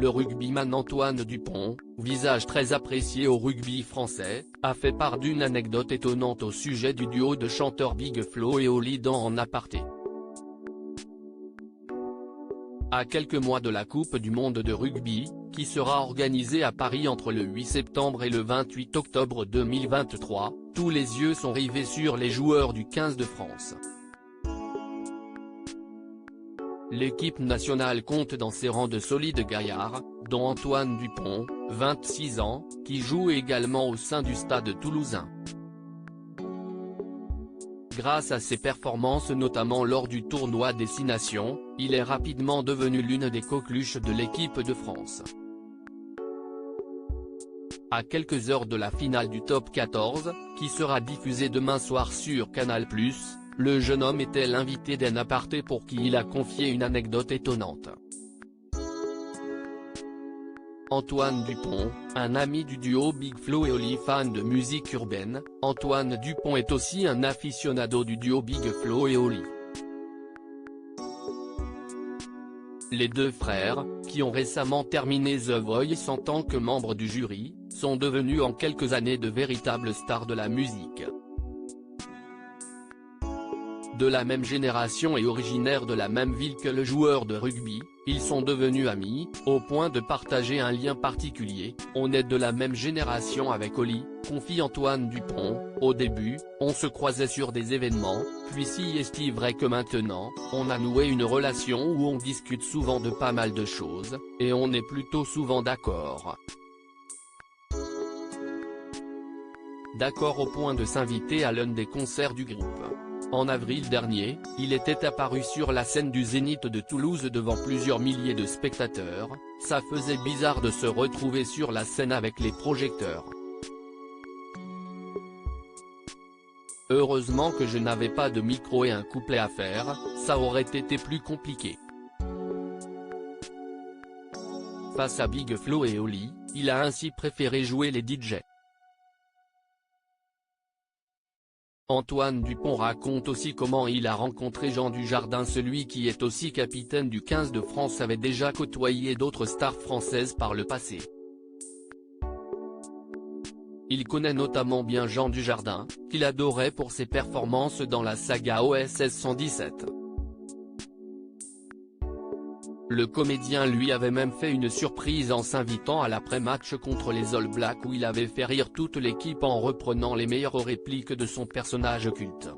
le rugbyman Antoine Dupont, visage très apprécié au rugby français, a fait part d'une anecdote étonnante au sujet du duo de chanteurs Big Flo et Oli dans En Aparté. À quelques mois de la Coupe du monde de rugby, qui sera organisée à Paris entre le 8 septembre et le 28 octobre 2023, tous les yeux sont rivés sur les joueurs du 15 de France. L'équipe nationale compte dans ses rangs de solides gaillards, dont Antoine Dupont, 26 ans, qui joue également au sein du Stade toulousain. Grâce à ses performances notamment lors du tournoi Destination, il est rapidement devenu l'une des coqueluches de l'équipe de France. À quelques heures de la finale du Top 14, qui sera diffusée demain soir sur Canal+, le jeune homme était l'invité d'En Aparté pour qui il a confié une anecdote étonnante. Antoine Dupont, un ami du duo Big Flo et Oli fan de musique urbaine, Antoine Dupont est aussi un aficionado du duo Big Flo et Oli. Les deux frères, qui ont récemment terminé The Voice en tant que membres du jury, sont devenus en quelques années de véritables stars de la musique. De la même génération et originaires de la même ville que le joueur de rugby, ils sont devenus amis, au point de partager un lien particulier. On est de la même génération avec Oli, confie Antoine Dupont. Au début, on se croisait sur des événements, puis si est vrai que maintenant, on a noué une relation où on discute souvent de pas mal de choses, et on est plutôt souvent d'accord. D'accord au point de s'inviter à l'un des concerts du groupe. En avril dernier, il était apparu sur la scène du Zénith de Toulouse devant plusieurs milliers de spectateurs. Ça faisait bizarre de se retrouver sur la scène avec les projecteurs. Heureusement que je n'avais pas de micro et un couplet à faire, ça aurait été plus compliqué. Face à Big Flo et Oli, il a ainsi préféré jouer les DJ. Antoine Dupont raconte aussi comment il a rencontré Jean Dujardin. Celui qui est aussi capitaine du 15 de France avait déjà côtoyé d'autres stars françaises par le passé. Il connaît notamment bien Jean Dujardin, qu'il adorait pour ses performances dans la saga OSS 117. Le comédien lui avait même fait une surprise en s'invitant à l'après-match contre les All Blacks où il avait fait rire toute l'équipe en reprenant les meilleures répliques de son personnage culte.